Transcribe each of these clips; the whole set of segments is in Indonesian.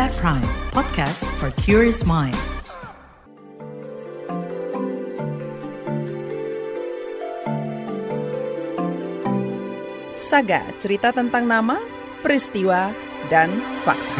KBR Prime, podcast for curious mind. Saga, cerita tentang nama, peristiwa, dan fakta.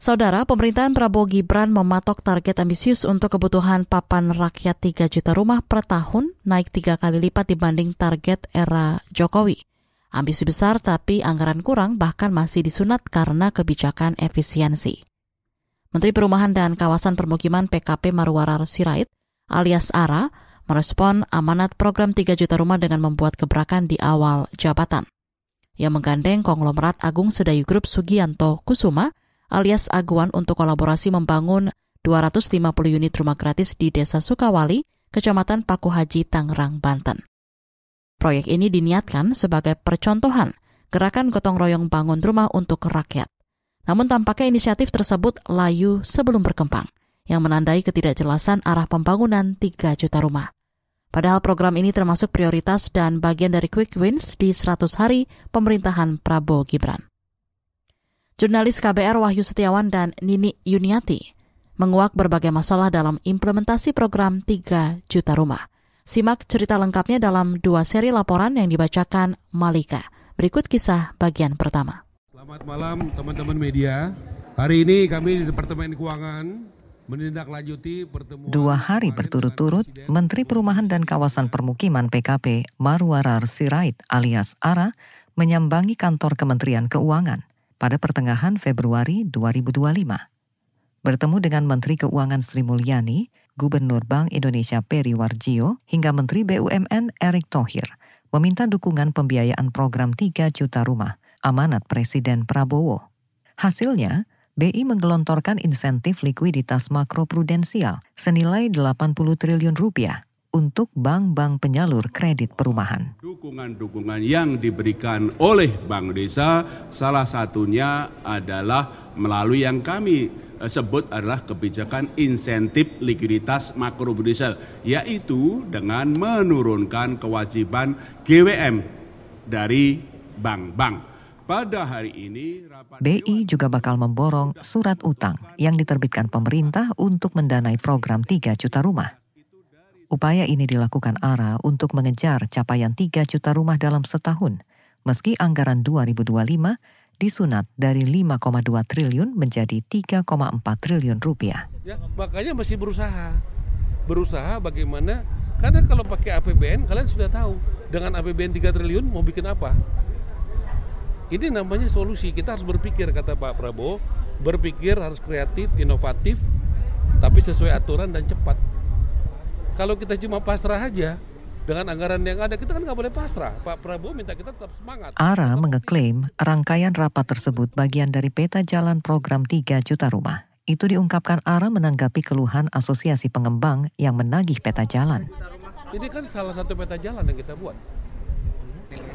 Saudara, pemerintahan Prabowo Gibran mematok target ambisius untuk kebutuhan papan rakyat 3 juta rumah per tahun, naik 3 kali lipat dibanding target era Jokowi. Ambisi besar tapi anggaran kurang, bahkan masih disunat karena kebijakan efisiensi. Menteri Perumahan dan Kawasan Permukiman PKP Marwarar Sirait alias ARA merespon amanat program 3 juta rumah dengan membuat gebrakan di awal jabatan. Ia menggandeng konglomerat Agung Sedayu Group Sugianto Kusuma alias Aguan untuk kolaborasi membangun 250 unit rumah gratis di Desa Sukawali, Kecamatan Paku Haji, Tangerang, Banten. Proyek ini diniatkan sebagai percontohan gerakan gotong royong bangun rumah untuk rakyat. Namun tampaknya inisiatif tersebut layu sebelum berkembang, yang menandai ketidakjelasan arah pembangunan 3 juta rumah. Padahal program ini termasuk prioritas dan bagian dari quick wins di 100 hari pemerintahan Prabowo Gibran. Jurnalis KBR Wahyu Setiawan dan Nini Yuniati menguak berbagai masalah dalam implementasi program 3 juta rumah. Simak cerita lengkapnya dalam 2 seri laporan yang dibacakan Malika. Berikut kisah bagian pertama. Selamat malam teman-teman media. Hari ini kami di Departemen Keuangan menindaklanjuti pertemuan 2 hari berturut-turut, Menteri Perumahan dan Kawasan Permukiman PKP Marwarar Sirait alias ARA menyambangi kantor Kementerian Keuangan pada pertengahan Februari 2025. Bertemu dengan Menteri Keuangan Sri Mulyani, Gubernur Bank Indonesia Peri Warjio, hingga Menteri BUMN Erick Thohir, meminta dukungan pembiayaan program 3 juta rumah, amanat Presiden Prabowo. Hasilnya, BI menggelontorkan insentif likuiditas makroprudensial senilai 80 triliun rupiah untuk bank-bank penyalur kredit perumahan. Dukungan-dukungan yang diberikan oleh Bank Desa salah satunya adalah melalui yang kami sebut adalah kebijakan insentif likuiditas makroprudensial, yaitu dengan menurunkan kewajiban GWM dari bank-bank. Pada hari ini, BI juga bakal memborong surat utang yang diterbitkan pemerintah untuk mendanai program 3 juta rumah. Upaya ini dilakukan ARA untuk mengejar capaian 3 juta rumah dalam setahun, meski anggaran 2025 disunat dari 5,2 triliun menjadi 3,4 triliun rupiah. Ya, makanya masih berusaha bagaimana, karena kalau pakai APBN kalian sudah tahu, dengan APBN 3 triliun mau bikin apa? Ini namanya solusi, kita harus berpikir, kata Pak Prabowo, berpikir harus kreatif, inovatif, tapi sesuai aturan dan cepat. Kalau kita cuma pasrah aja, dengan anggaran yang ada, kita kan nggak boleh pasrah. Pak Prabowo minta kita tetap semangat. ARA mengeklaim rangkaian rapat tersebut bagian dari peta jalan program 3 juta rumah. Itu diungkapkan ARA menanggapi keluhan Asosiasi Pengembang yang menagih peta jalan. Ini kan salah satu peta jalan yang kita buat.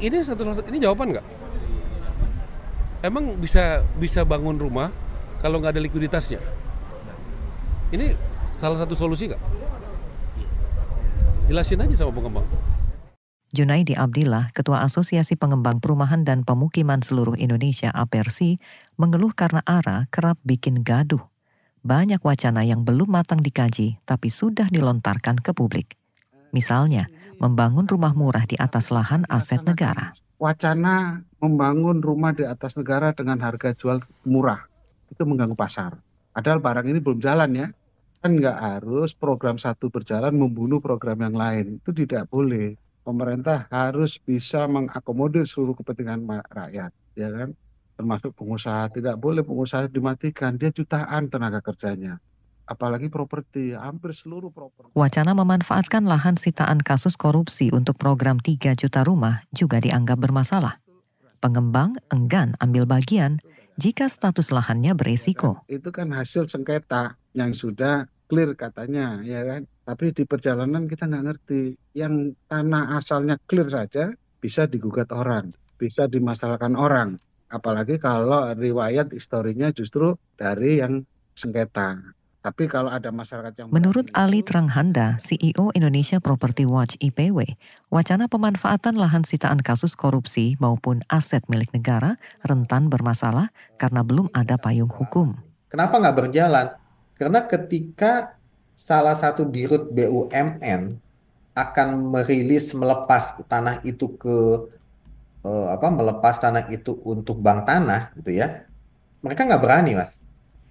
Ini jawaban nggak? Emang bisa bangun rumah kalau nggak ada likuiditasnya? Ini salah satu solusi nggak? Jelasin aja sama pengembang. Junaidi Abdillah, Ketua Asosiasi Pengembang Perumahan dan Pemukiman Seluruh Indonesia (APERSI), mengeluh karena ARA kerap bikin gaduh. Banyak wacana yang belum matang dikaji, tapi sudah dilontarkan ke publik. Misalnya, membangun rumah murah di atas lahan aset negara. Wacana membangun rumah di atas negara dengan harga jual murah, itu mengganggu pasar. Padahal barang ini belum jalan ya. Kan nggak harus program satu berjalan membunuh program yang lain. Itu tidak boleh. Pemerintah harus bisa mengakomodir seluruh kepentingan rakyat, ya kan? Termasuk pengusaha. Tidak boleh pengusaha dimatikan. Dia jutaan tenaga kerjanya. Apalagi properti, hampir seluruh properti. Wacana memanfaatkan lahan sitaan kasus korupsi untuk program 3 juta rumah juga dianggap bermasalah. Pengembang enggan ambil bagian jika status lahannya beresiko. Itu kan hasil sengketa yang sudah clear katanya, ya kan? Tapi di perjalanan kita nggak ngerti. Yang tanah asalnya clear saja bisa digugat orang, bisa dimasalahkan orang. Apalagi kalau riwayat historinya justru dari yang sengketa. Tapi kalau ada masyarakat yang Menurut berani Ali itu, Tranghanda, CEO Indonesia Property Watch IPW, wacana pemanfaatan lahan sitaan kasus korupsi maupun aset milik negara rentan bermasalah karena belum ada payung hukum. Kenapa nggak berjalan? Karena ketika salah satu dirut BUMN akan melepas tanah itu melepas tanah itu untuk bank tanah gitu ya, mereka nggak berani, Mas.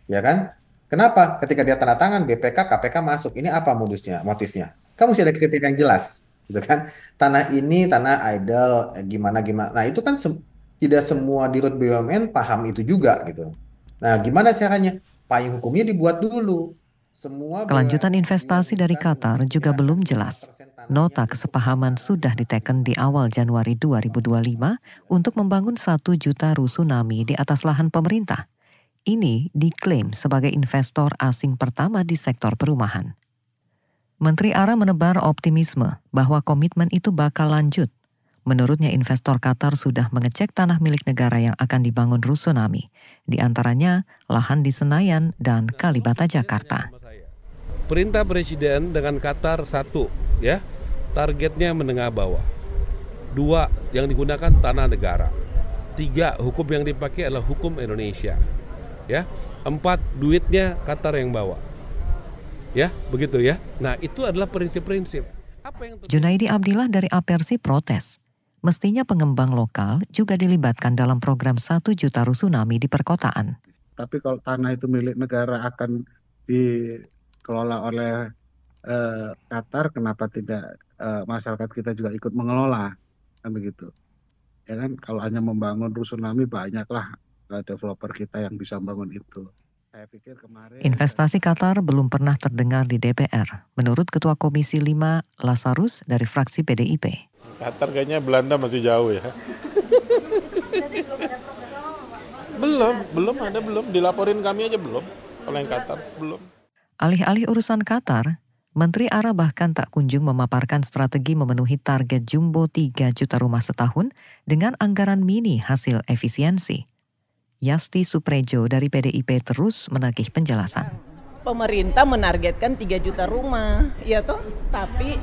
Ya kan? Kenapa? Ketika dia tanda tangan BPK, KPK masuk. Ini apa motifnya? Kamu mesti ada kriteria yang jelas, gitu kan? Tanah ini tanah idle, gimana gimana. Nah, itu kan tidak semua dirut BUMN paham itu juga gitu. Nah, gimana caranya? Payung hukumnya dibuat dulu. Kelanjutan investasi dari Qatar juga belum jelas. Nota kesepahaman sudah diteken di awal Januari 2025 untuk membangun 1 juta rusunami di atas lahan pemerintah. Ini diklaim sebagai investor asing pertama di sektor perumahan. Menteri ARA menebar optimisme bahwa komitmen itu bakal lanjut. Menurutnya investor Qatar sudah mengecek tanah milik negara yang akan dibangun rusunami, di antaranya lahan di Senayan dan Kalibata, Jakarta. Perintah Presiden dengan Qatar 1, ya, targetnya menengah bawah. 2, yang digunakan tanah negara. 3, hukum yang dipakai adalah hukum Indonesia. Ya, 4, duitnya Qatar yang bawa. Ya, begitu ya. Nah, itu adalah prinsip-prinsip. Junaidi Abdillah dari Apersi protes. Mestinya pengembang lokal juga dilibatkan dalam program 1 juta rusunami di perkotaan. Tapi kalau tanah itu milik negara akan dikelola oleh Qatar, kenapa tidak masyarakat kita juga ikut mengelola, kan begitu. Ya kan, kalau hanya membangun rusunami banyaklah developer kita yang bisa membangun itu. Saya pikir kemarin investasi Qatar belum pernah terdengar di DPR, menurut Ketua Komisi 5 Lazarus dari fraksi PDIP. Qatar kayaknya Belanda masih jauh ya. belum dilaporin kami aja belum. Kalau yang Qatar belum. Alih-alih urusan Qatar, Menteri ARA bahkan tak kunjung memaparkan strategi memenuhi target jumbo 3 juta rumah setahun dengan anggaran mini hasil efisiensi. Yasti Suprejo dari PDIP terus menagih penjelasan. Pemerintah menargetkan 3 juta rumah, ya toh, tapi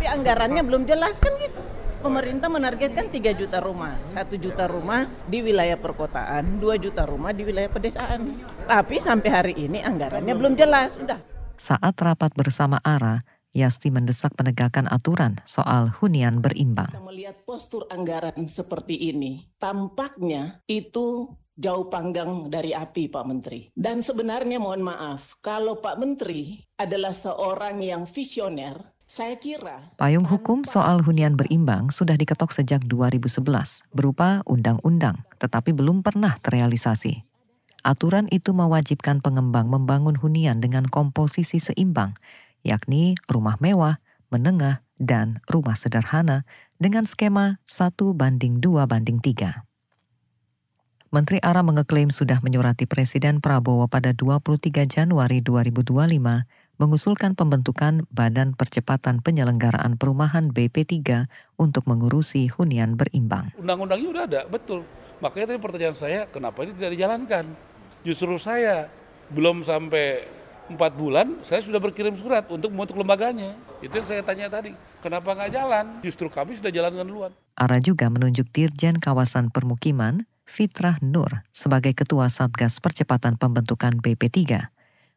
anggarannya belum jelas kan gitu. Pemerintah menargetkan 3 juta rumah, 1 juta rumah di wilayah perkotaan, 2 juta rumah di wilayah pedesaan. Tapi sampai hari ini anggarannya belum jelas, udah. Saat rapat bersama ARA, Yasti mendesak penegakan aturan soal hunian berimbang. Kita melihat postur anggaran seperti ini, tampaknya itu jauh panggang dari api, Pak Menteri. Dan sebenarnya mohon maaf, kalau Pak Menteri adalah seorang yang visioner, saya kira payung hukum soal hunian berimbang sudah diketok sejak 2011 berupa undang-undang, tetapi belum pernah terrealisasi. Aturan itu mewajibkan pengembang membangun hunian dengan komposisi seimbang, yakni rumah mewah, menengah, dan rumah sederhana dengan skema 1:2:3. Menteri ARA mengeklaim sudah menyurati Presiden Prabowo pada 23 Januari 2025 mengusulkan pembentukan Badan Percepatan Penyelenggaraan Perumahan BP3 untuk mengurusi hunian berimbang. Undang-undangnya udah ada, betul. Makanya tadi pertanyaan saya, kenapa ini tidak dijalankan? Justru saya belum sampai 4 bulan, saya sudah berkirim surat untuk membentuk lembaganya. Itu yang saya tanya tadi, kenapa nggak jalan? Justru kami sudah jalankan duluan. ARA juga menunjuk Dirjen Kawasan Permukiman, Fitrah Nur, sebagai Ketua Satgas Percepatan Pembentukan BP3.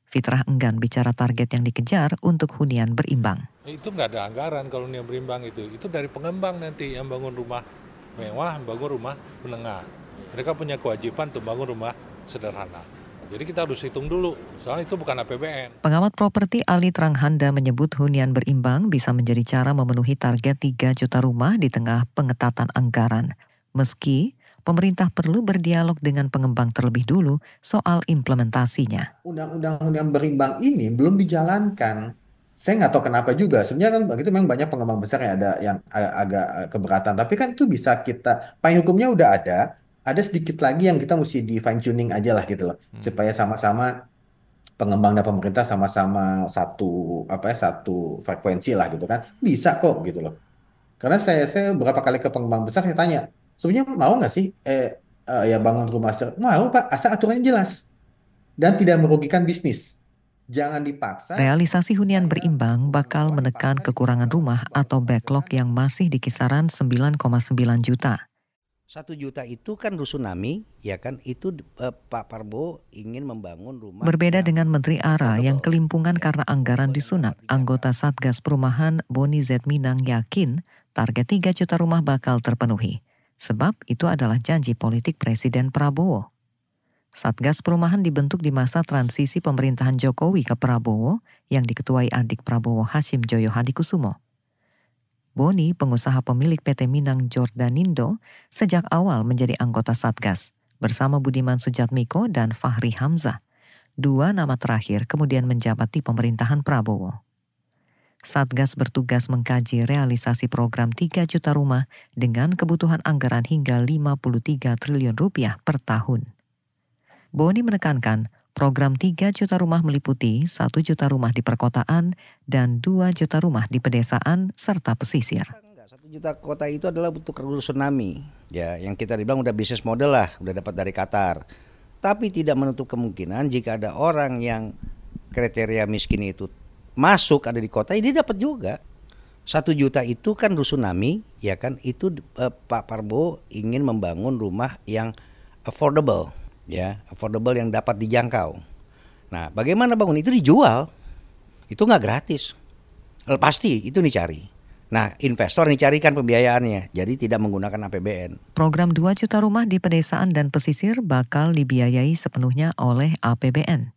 Fitrah enggan bicara target yang dikejar untuk hunian berimbang. Itu nggak ada anggaran kalau hunian berimbang itu dari pengembang nanti yang bangun rumah mewah, bangun rumah menengah. Mereka punya kewajiban untuk bangun rumah sederhana. Jadi kita harus hitung dulu, soalnya itu bukan APBN. Pengamat properti Ali Tranghanda menyebut hunian berimbang bisa menjadi cara memenuhi target 3 juta rumah di tengah pengetatan anggaran. Meski pemerintah perlu berdialog dengan pengembang terlebih dulu soal implementasinya. Undang-undang hunian berimbang ini belum dijalankan. Saya nggak tahu kenapa juga. Sebenarnya kan begitu memang banyak pengembang besar yang ada yang agak keberatan. Tapi kan itu bisa kita, payung hukumnya udah ada. Ada sedikit lagi yang kita mesti di fine tuning aja lah gitu loh, supaya sama-sama pengembang dan pemerintah sama-sama satu frekuensi lah gitu kan, bisa kok gitu loh. Karena saya beberapa kali ke pengembang besar saya tanya, sebenarnya mau nggak sih ya bangun rumah mau Pak, asal aturannya jelas dan tidak merugikan bisnis. Jangan dipaksa. Realisasi hunian berimbang bakal menekan kekurangan rumah atau backlog yang masih di kisaran 9,9 juta. 1 juta itu kan rusunami, ya kan? Itu Pak Prabowo ingin membangun rumah. Berbeda dengan Menteri ARA yang kelimpungan karena anggaran disunat, anggota Satgas Perumahan Boni Z Minang yakin target 3 juta rumah bakal terpenuhi. Sebab itu adalah janji politik Presiden Prabowo. Satgas Perumahan dibentuk di masa transisi pemerintahan Jokowi ke Prabowo yang diketuai adik Prabowo Hashim Joyo Hadikusumo. Boni, pengusaha pemilik PT Minang Jordanindo, sejak awal menjadi anggota Satgas bersama Budiman Sujatmiko dan Fahri Hamzah. 2 nama terakhir kemudian menjabat di pemerintahan Prabowo. Satgas bertugas mengkaji realisasi program 3 juta rumah dengan kebutuhan anggaran hingga 53 triliun rupiah per tahun. Boni menekankan program 3 juta rumah meliputi 1 juta rumah di perkotaan dan 2 juta rumah di pedesaan serta pesisir. 1 juta kota itu adalah untuk rusunami, ya, yang kita dibilang udah bisnis model lah, udah dapat dari Qatar. Tapi tidak menutup kemungkinan jika ada orang yang kriteria miskin itu masuk ada di kota, ini dapat juga. 1 juta itu kan rusunami, ya kan? Itu Pak Prabowo ingin membangun rumah yang affordable. Ya, affordable yang dapat dijangkau. Nah, bagaimana bangun itu dijual? Itu nggak gratis. Pasti itu dicari. Nah, investor dicarikan pembiayaannya, jadi tidak menggunakan APBN. Program 2 juta rumah di pedesaan dan pesisir bakal dibiayai sepenuhnya oleh APBN.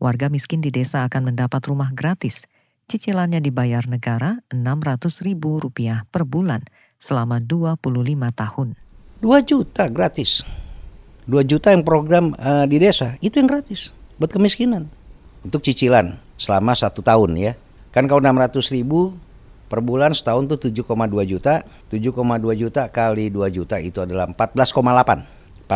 Warga miskin di desa akan mendapat rumah gratis. Cicilannya dibayar negara Rp600.000 per bulan selama 25 tahun. 2 juta gratis. 2 juta yang program di desa, itu yang gratis buat kemiskinan. Untuk cicilan selama 1 tahun ya. Kan kalau 600.000 per bulan setahun tuh 7,2 juta. 7,2 juta kali 2 juta itu adalah 14,8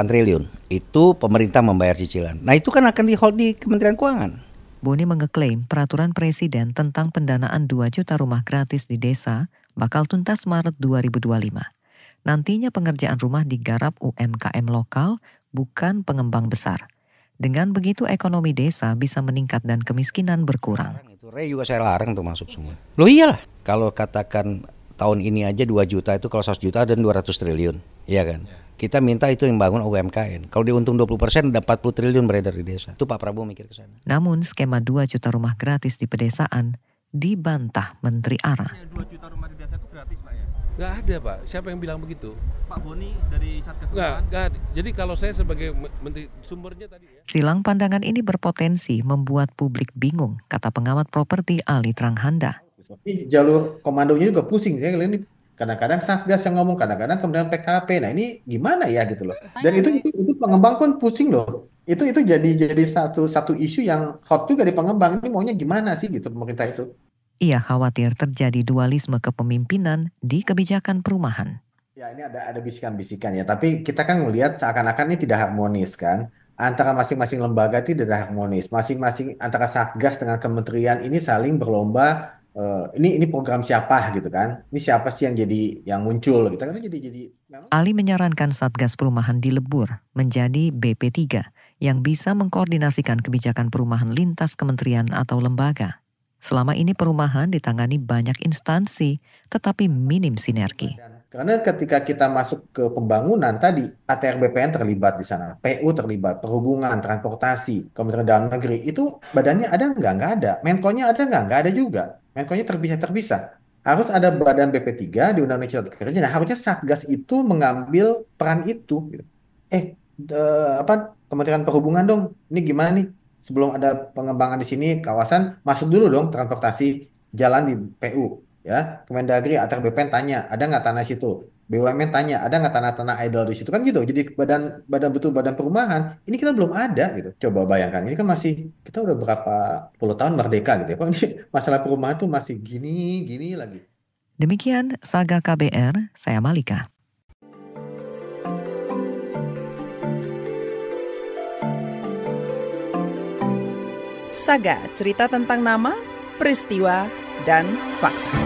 triliun. Itu pemerintah membayar cicilan. Nah itu kan akan di-hold di Kementerian Keuangan. Boni mengeklaim peraturan Presiden tentang pendanaan 2 juta rumah gratis di desa bakal tuntas Maret 2025. Nantinya pengerjaan rumah digarap UMKM lokal, bukan pengembang besar. Dengan begitu ekonomi desa bisa meningkat dan kemiskinan berkurang. Itu Rey juga saya larang tuh masuk semua. Loh iyalah, kalau katakan tahun ini aja 2 juta itu kalau 100 juta dan 200 triliun. Iya kan? Kita minta itu yang bangun UMKM. Kalau diuntung 20% ada 40 triliun beredar di desa. Itu Pak Prabowo mikir ke sana. Namun skema 2 juta rumah gratis di pedesaan dibantah Menteri ARA. 2 juta rumah di desa itu gratis, Pak ya? Nggak ada, Pak. Siapa yang bilang begitu? Pak Boni dari Satgas Perumahan? Nggak. Jadi kalau saya sebagai menteri sumbernya tadi ya. Silang pandangan ini berpotensi membuat publik bingung, kata pengamat properti Ali Tranghanda. Ini jalur komandonya juga pusing. Saya lihat ini kadang-kadang Satgas yang ngomong, kadang-kadang kemudian PKP. Nah ini gimana ya gitu loh. Dan itu pengembang pun pusing loh. Itu jadi satu isu yang hot juga di pengembang. Ini maunya gimana sih gitu pemerintah itu. Ia khawatir terjadi dualisme kepemimpinan di kebijakan perumahan. Ya ini ada bisikan-bisikan ya, tapi kita kan melihat seakan-akan ini tidak harmonis kan. Antara masing-masing lembaga itu tidak harmonis. Masing-masing antara Satgas dengan kementerian ini saling berlomba. Ini program siapa gitu kan? Ini siapa sih yang muncul gitu kan? Ali menyarankan Satgas Perumahan dilebur menjadi BP3 yang bisa mengkoordinasikan kebijakan perumahan lintas kementerian atau lembaga. Selama ini perumahan ditangani banyak instansi, tetapi minim sinergi. Karena ketika kita masuk ke pembangunan tadi, ATR BPN terlibat di sana, PU terlibat, perhubungan, transportasi, Kementerian Dalam Negeri, itu badannya ada nggak? Nggak ada. Menko-nya ada nggak? Nggak ada juga. Menko-nya terpisah. Harus ada badan BP3 di Undang-Undang Cipta Kerja. Nah, harusnya Satgas itu mengambil peran itu. Kementerian Perhubungan dong, ini gimana nih? Sebelum ada pengembangan di sini kawasan, masuk dulu dong transportasi jalan di PU. Ya, Kemendagri atau BPN tanya, ada nggak tanah situ? BUMN tanya, ada nggak tanah-tanah idle di situ? Kan gitu. Jadi badan perumahan, ini kita belum ada gitu. Coba bayangkan, ini kan kita udah berapa puluh tahun merdeka gitu ya. Kok ini masalah perumahan tuh masih gini lagi. Demikian Saga KBR, saya Malika. Saga, cerita tentang nama, peristiwa, dan fakta.